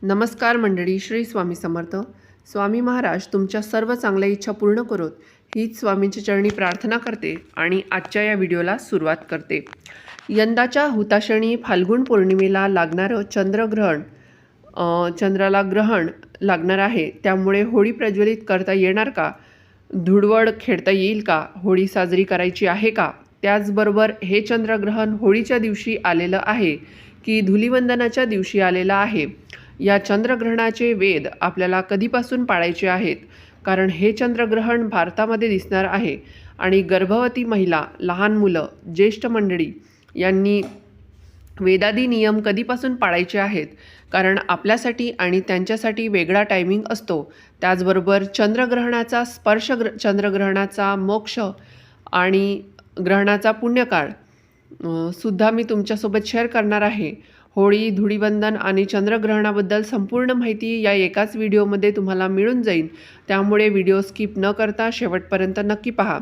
नमस्कार मंडळी, श्री स्वामी समर्थ. स्वामी महाराज तुमच्या सर्व चांगल्या इच्छा पूर्ण करोत हीच स्वामींच्या चरणी प्रार्थना करते आणि आजच्या या व्हिडिओला सुरुवात करते. यंदाच्या हुताशनी फाल्गुन पौर्णिमेला लागणारं चंद्रग्रहण, चंद्राला ग्रहण लागणार आहे. त्यामुळे होळी प्रज्वलित करता येणार का? धुडवड खेळता येईल का? होळी साजरी करायची आहे का? त्याचबरोबर हे चंद्रग्रहण होळीच्या दिवशी आलेलं आहे की धुलिवंदनाच्या दिवशी आलेलं आहे? या चंद्रग्रहणाचे वेध आपल्याला कधीपासून पाळायचे आहेत? कारण हे चंद्रग्रहण भारतामध्ये दिसणार आहे आणि गर्भवती महिला, लहान मुलं, ज्येष्ठ मंडळी यांनी वेदादी नियम कधीपासून पाळायचे आहेत? कारण आपल्यासाठी आणि त्यांच्यासाठी वेगळा टायमिंग असतो. त्याचबरोबर चंद्रग्रहणाचा चंद्रग्रहणाचा मोक्ष आणि ग्रहणाचा पुण्यकाळ सुद्धा मी तुमच्यासोबत शेअर करणार आहे. होळी, धुळीवंदन आणि चंद्रग्रहणाबद्दल संपूर्ण माहिती या एकाच व्हिडिओमध्ये तुम्हाला मिळून जाईल. त्यामुळे व्हिडिओ स्किप न करता शेवटपर्यंत नक्की पहा.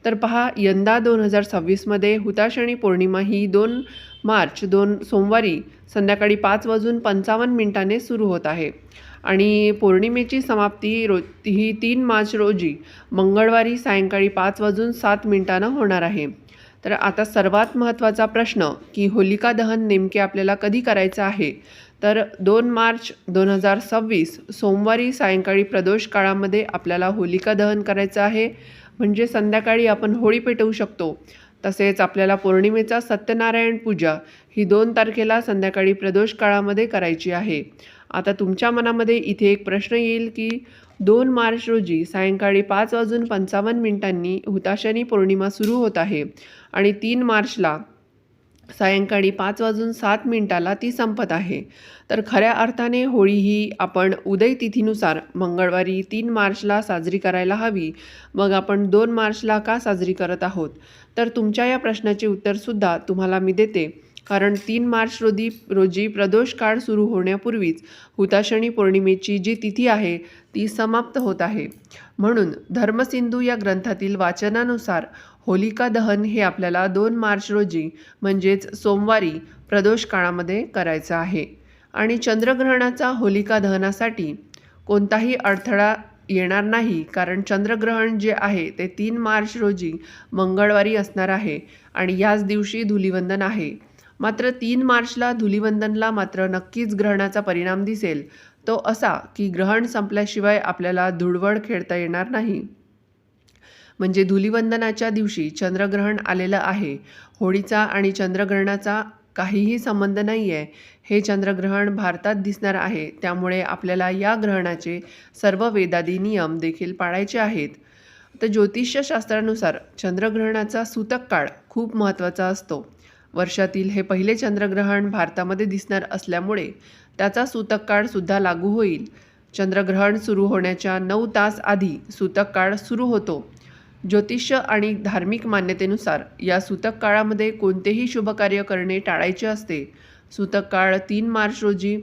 तर पहा, यंदा 2026मध्ये हुताशनी पौर्णिमा ही 2 मार्च सोमवारी संध्याकाळी 5:55 सुरू होत आहे आणि पौर्णिमेची समाप्ती ही 3 मार्च रोजी मंगळवारी सायंकाळी 5:07 होणार आहे. तर आता सर्वात महत्त्वाचा प्रश्न की होलिका दहन नेमके आपल्याला कधी करायचं आहे? तर 2 मार्च 2026 सोमवारी सायंकाळी प्रदोष काळामध्ये आपल्याला होलिका दहन करायचं आहे. म्हणजे संध्याकाळी आपण होळी पेटवू शकतो. तसेच आपल्याला पौर्णिमेचा सत्यनारायण पूजा ही 2 तारखेला संध्याकाळी प्रदोष काळामध्ये करायची आहे. आता तुमच्या मनामध्ये इथे एक प्रश्न येईल की 2 मार्च रोजी सायंकाळी 5:55 हुताशनी पौर्णिमा सुरू होत आहे आणि 3 मार्चला सायंकाळी 5:07 ती संपत आहे. तर खऱ्या अर्थाने होळी ही आपण उदय तिथीनुसार मंगळवारी 3 मार्चला साजरी करायला हवी. मग आपण 2 मार्चला का साजरी करत आहोत? तर तुमच्या या प्रश्नाचे उत्तरसुद्धा तुम्हाला मी देते. कारण 3 मार्च रोजी प्रदोष काळ सुरू होण्यापूर्वीच हुताशनी पौर्णिमेची जी तिथी आहे ती समाप्त होत आहे. म्हणून धर्मसिंधू या ग्रंथातील वाचनानुसार होलिका दहन हे आपल्याला 2 मार्च रोजी म्हणजेच सोमवारी प्रदोष काळामध्ये करायचं आहे. आणि चंद्रग्रहणाचा होलिका दहनासाठी कोणताही अडथळा येणार नाही. कारण चंद्रग्रहण जे आहे ते 3 मार्च रोजी मंगळवारी असणार आहे आणि याच दिवशी धुलिवंदन आहे. मात्र 3 मार्चला धुलिवंदनला मात्र नक्कीच ग्रहणाचा परिणाम दिसेल. तो असा की ग्रहण संपल्याशिवाय आपल्याला धुडवड खेळता येणार नाही. म्हणजे धुलिवंदनाच्या दिवशी चंद्रग्रहण आलेलं आहे. होळीचा आणि चंद्रग्रहणाचा काहीही संबंध नाही आहे. हे चंद्रग्रहण भारतात दिसणार आहे. त्यामुळे आपल्याला या ग्रहणाचे सर्व वेदादी नियम देखील पाळायचे आहेत. तर ज्योतिष्यशास्त्रानुसार चंद्रग्रहणाचा सूतक काळ खूप महत्त्वाचा असतो. वर्षातील हे पहिले चंद्रग्रहण भारतामध्ये दिसणार असल्यामुळे त्याचा सूतक काळसुद्धा लागू होईल. चंद्रग्रहण सुरू होण्याच्या 9 तास आधी सूतक काळ सुरू होतो. ज्योतिष्य आणि धार्मिक मान्यतेनुसार या सूतक काळामध्ये कोणतेही शुभकार्य करणे टाळायचे असते. सूतक काळ 3 मार्च रोजी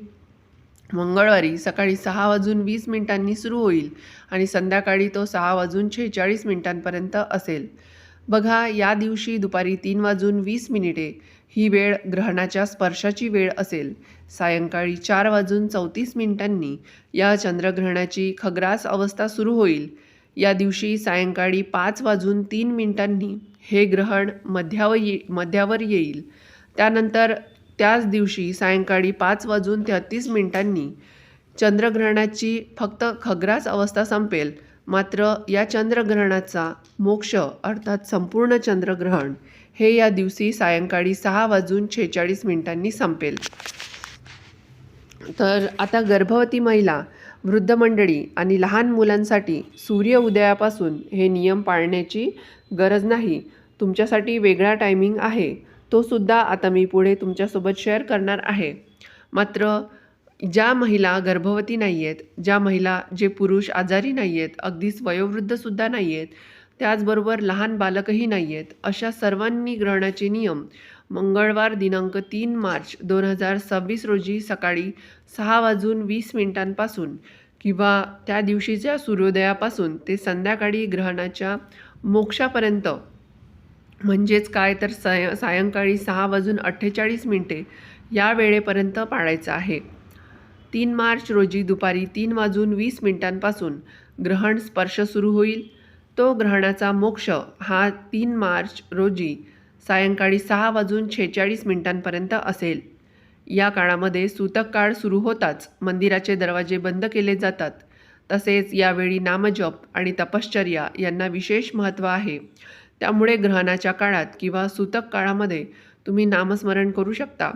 मंगळवारी सकाळी 6:20 सुरू होईल आणि संध्याकाळी तो 6:46 असेल. बघा, या दिवशी दुपारी 3:20 ही वेळ ग्रहणाच्या स्पर्शाची वेळ असेल. सायंकाळी 4:34 या चंद्रग्रहणाची खग्रास अवस्था सुरू होईल. या दिवशी सायंकाळी 5:03 हे ग्रहण मध्यावर येईल. त्यानंतर त्याच दिवशी सायंकाळी 5:33 चंद्रग्रहणाची फक्त खग्रास अवस्था संपेल. मात्र या चंद्रग्रहणाचा मोक्ष अर्थात संपूर्ण चंद्रग्रहण हे या दिवशी सायंकाळी 6:46 संपेल. तर आता गर्भवती महिला, वृद्ध मंडळी आणि लहान मुलांसाठी सूर्य उदयापासून हे नियम पाळण्याची गरज नाही. तुमच्यासाठी वेगळा टायमिंग आहे. तो सुद्धा आता मी पुढे तुमच्यासोबत शेअर करणार आहे. मात्र ज्या महिला गर्भवती नाही आहेत, जे पुरुष आजारी नाही आहेत, अगदीच वयोवृद्धसुद्धा नाही आहेत, त्याचबरोबर लहान बालकही नाही आहेत, अशा सर्वांनी ग्रहणाचे नियम मंगळवार दिनांक 3 मार्च 2026 रोजी सकाळी 6:20 किंवा त्या दिवशीच्या सूर्योदयापासून ते संध्याकाळी ग्रहणाच्या मोक्षापर्यंत म्हणजेच काय तर सायंकाळी 6:48 या वेळेपर्यंत पाळायचं आहे. 3 मार्च रोजी दुपारी 3:20 ग्रहण स्पर्श सुरू होईल. तो ग्रहणाचा मोक्ष हा 3 मार्च रोजी सायंकाळी 6:46 असेल. या काळामध्ये सूतक काळ सुरू होताच मंदिराचे दरवाजे बंद केले जातात. तसेच यावेळी नामजप आणि तपश्चर्या यांना विशेष महत्त्व आहे. त्यामुळे ग्रहणाच्या काळात किंवा सूतक काळामध्ये तुम्ही नामस्मरण करू शकता.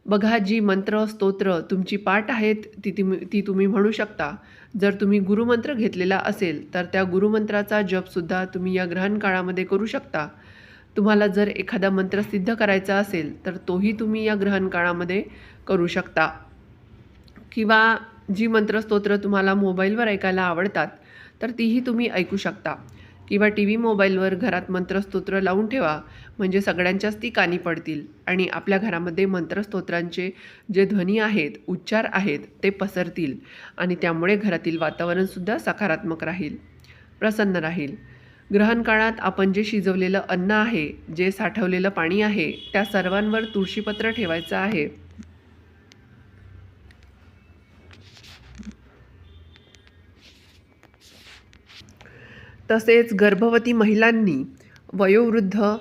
बघा, जी मंत्र स्तोत्र तुमची पाठ आहेत ती तुम्ही म्हणू शकता. जर तुम्ही गुरुमंत्र घेतलेला असेल तर त्या गुरुमंत्राचा जपसुद्धा तुम्ही या ग्रहण काळामध्ये करू शकता. तुम्हाला जर एखादा मंत्र सिद्ध करायचा असेल तर तोही तुम्ही या ग्रहण काळामध्ये करू शकता. किंवा जी मंत्रस्तोत्र तुम्हाला मोबाईलवर ऐकायला आवडतात तर तीही तुम्ही ऐकू शकता. किंवा टी व्ही मोबाईलवर घरात मंत्रस्तोत्र लावून ठेवा, म्हणजे सगळ्यांच्याच ती कानी पडतील आणि आपल्या घरामध्ये मंत्रस्तोत्रांचे जे ध्वनी आहेत, उच्चार आहेत ते पसरतील आणि त्यामुळे घरातील वातावरणसुद्धा सकारात्मक राहील, प्रसन्न राहील. ग्रहण काळात आपण जे शिजवलेलं अन्न आहे, जे साठवलेलं पाणी आहे, त्या सर्वांवर तुळशीपत्र ठेवायचं आहे. तसेच गर्भवती महिलांनी, वयोवृद्ध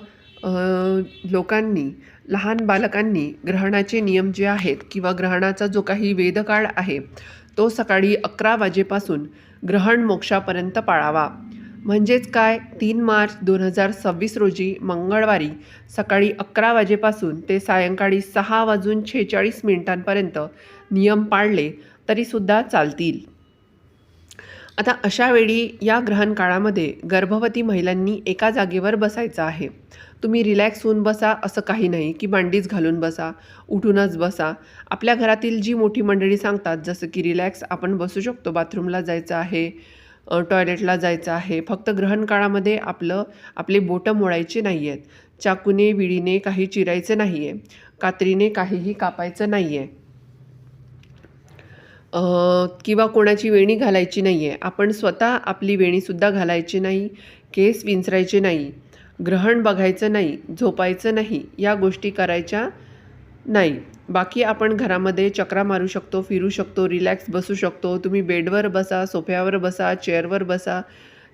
लोकांनी, लहान बालकांनी ग्रहणाचे नियम जे आहेत किंवा ग्रहणाचा जो काही वेदकाळ आहे तो सकाळी 11 वाजेपासून ग्रहण मोक्षापर्यंत पाळावा. म्हणजेच काय, 3 मार्च 2026 रोजी मंगळवारी सकाळी 11 वाजेपासून ते सायंकाळी 6:46 नियम पाळले तरीसुद्धा चालतील. आता अशा वेळी या ग्रहण काळामध्ये गर्भवती महिलांनी एका जागेवर बसायचं आहे. तुम्ही रिलॅक्स होऊन बसा असं काही नाही की मांडीच घालून बसा, उठूनच बसा. आपल्या घरातील जी मोठी मंडळी सांगतात जसं की रिलॅक्स आपण बसू शकतो, बाथरूमला जायचं आहे, टॉयलेटला जायचं आहे, फक्त ग्रहण काळामध्ये आपले बोटं मोडायचे नाही आहेत, चाकूने विळीने काही चिरायचं नाही आहे, कात्रीने काहीही कापायचं नाही आहे, किंवा कोणाची वेणी घालायची नाही आहे. आपण स्वतः आपली वेणीसुद्धा घालायची नाही, केस विंचरायचे नाही, ग्रहण बघायचं नाही, झोपायचं नाही, या गोष्टी करायच्या नाही. बाकी आपण घरामध्ये चक्रा मारू शकतो, फिरू शकतो, रिलॅक्स बसू शकतो. तुम्ही बेडवर बसा, सोफ्यावर बसा, चेअरवर बसा.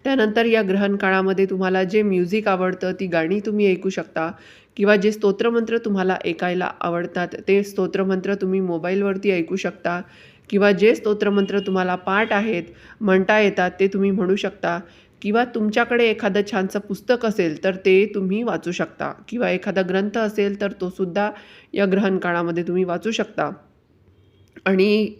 त्यानंतर या ग्रहण काळामध्ये तुम्हाला जे म्युझिक आवडतं ती गाणी तुम्ही ऐकू शकता किंवा जे स्तोत्रमंत्र तुम्हाला ऐकायला आवडतात ते स्तोत्रमंत्र तुम्ही मोबाईलवरती ऐकू शकता किंवा जे स्तोत्रमंत्र तुम्हाला पाठ आहेत, म्हणता येतात ते तुम्ही म्हणू शकता किंवा तुमच्याकडे एखादं छानसं पुस्तक असेल तर ते तुम्ही वाचू शकता किंवा एखादा ग्रंथ असेल तर तोसुद्धा या ग्रहण काळामध्ये तुम्ही वाचू शकता. आणि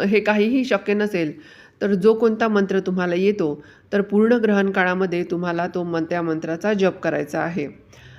हे काहीही शक्य नसेल तर जो कोणता मंत्र तुम्हाला येतो तर पूर्ण ग्रहण काळामध्ये तुम्हाला त्या मंत्राचा जप करायचा आहे.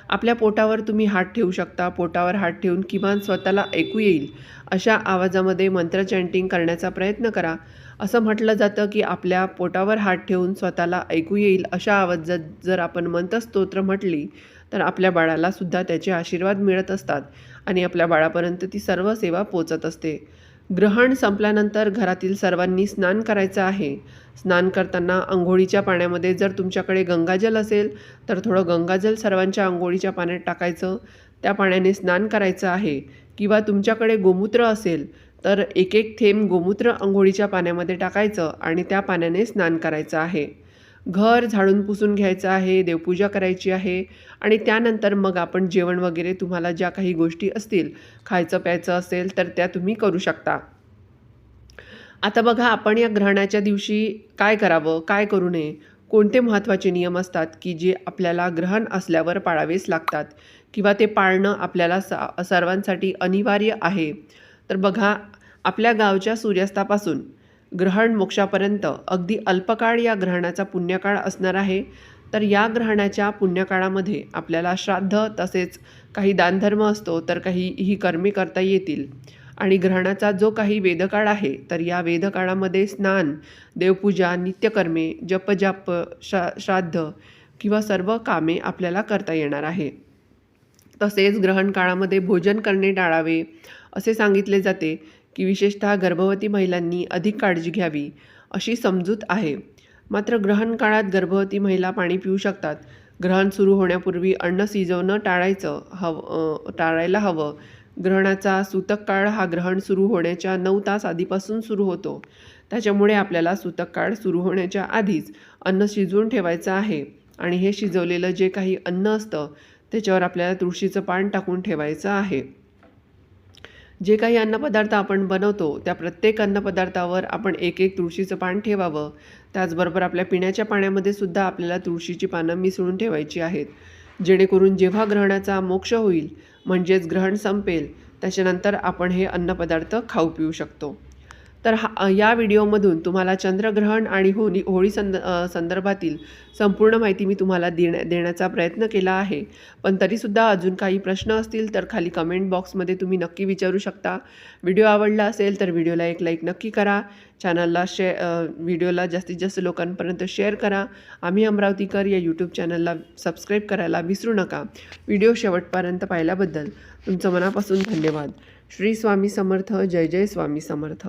आपल्या पोटावर तुम्ही हात ठेवू शकता. पोटावर हात ठेवून किमान स्वतःला ऐकू येईल अशा आवाजामध्ये मंत्र चॅन्टिंग करण्याचा प्रयत्न करा. असं म्हटलं जातं की आपल्या पोटावर हात ठेवून स्वतःला ऐकू येईल अशा आवाजात जर आपण मंत्रस्तोत्र म्हटली तर आपल्या बाळालासुद्धा त्याचे आशीर्वाद मिळत असतात आणि आपल्या बाळापर्यंत ती सर्व सेवा पोचत असते. ग्रहण संपल्यानंतर घरातील सर्वांनी स्नान करायचं आहे. स्नान करताना अंघोळीच्या पाण्यामध्ये जर तुमच्याकडे गंगाजल असेल तर थोडं गंगाजल सर्वांच्या अंघोळीच्या पाण्यात टाकायचं, त्या पाण्याने स्नान करायचं आहे. किंवा तुमच्याकडे गोमूत्र असेल तर एक एक थेंब गोमूत्र अंघोळीच्या पाण्यामध्ये टाकायचं आणि त्या पाण्याने स्नान करायचं आहे. घर झाडून पुसून घ्यायचं आहे, देवपूजा करायची आहे आणि त्यानंतर मग आपण जेवण वगैरे तुम्हाला ज्या काही गोष्टी असतील, खायचं प्यायचं असेल तर त्या तुम्ही करू शकता. आता बघा, आपण या ग्रहणाच्या दिवशी काय करावं, काय करू नये, कोणते महत्त्वाचे नियम असतात की जे आपल्याला ग्रहण असल्यावर पाळावेच लागतात किंवा ते पाळणं आपल्याला सर्वांसाठी अनिवार्य आहे. तर बघा, आपल्या गावच्या सूर्यास्तापासून ग्रहण मोक्षापर्यंत अगदी अल्पकाळ या ग्रहणाचा पुण्यकाळ असणार आहे. तर या ग्रहणाच्या पुण्यकाळामध्ये आपल्याला श्राद्ध तसेच काही दानधर्म असतो तर काही ही कर्मे करता येतील. आणि ग्रहणाचा जो काही वेदकाळ आहे तर या वेदकाळामध्ये स्नान, देवपूजा, नित्यकर्मे, जपजाप, श्राद्ध किंवा सर्व कामे आपल्याला करता येणार आहे. तसेच ग्रहण काळामध्ये भोजन करणे टाळावे असे सांगितले जाते की विशेषतः गर्भवती महिलांनी अधिक काळजी घ्यावी अशी समजूत आहे. मात्र ग्रहण काळात गर्भवती महिला पाणी पिऊ शकतात. ग्रहण सुरू होण्यापूर्वी अन्न शिजवणं टाळायला हवं. ग्रहणाचा सूतक काळ हा ग्रहण सुरू होण्याच्या 9 तास आधीपासून सुरू होतो. त्याच्यामुळे आपल्याला सूतक काळ सुरू होण्याच्या आधीच अन्न शिजवून ठेवायचं आहे आणि हे शिजवलेलं जे काही अन्न असतं त्याच्यावर आपल्याला तुळशीचं पान टाकून ठेवायचं आहे. जे काही अन्नपदार्थ आपण बनवतो त्या प्रत्येक अन्नपदार्थावर आपण एक एक तुळशीचं पान ठेवावं. त्याचबरोबर आपल्या पिण्याच्या पाण्यामध्ये सुद्धा आपल्याला तुळशीची पानं मिसळून ठेवायची आहेत, जेणेकरून जेव्हा ग्रहणाचा मोक्ष होईल म्हणजेच ग्रहण संपेल त्याच्यानंतर आपण हे अन्नपदार्थ खाऊ पिऊ शकतो. तर या व्हिडिओमधून तुम्हाला चंद्रग्रहण आणि होळी संदर्भातील संपूर्ण माहिती मी तुम्हाला देण्याचा प्रयत्न केला आहे. पण तरीसुद्धा अजून काही प्रश्न असतील तर खाली कमेंट बॉक्समध्ये तुम्ही नक्की विचारू शकता. व्हिडिओ आवडला असेल तर व्हिडिओला एक लाईक नक्की करा. चॅनलला व्हिडिओला जास्तीत जास्त लोकांपर्यंत शेअर करा. आम्ही अमरावतीकर या यूट्यूब चॅनलला सबस्क्राईब करायला विसरू नका. व्हिडिओ शेवटपर्यंत पाहिल्याबद्दल तुमचं मनापासून धन्यवाद. श्री स्वामी समर्थ. जय जय स्वामी समर्थ.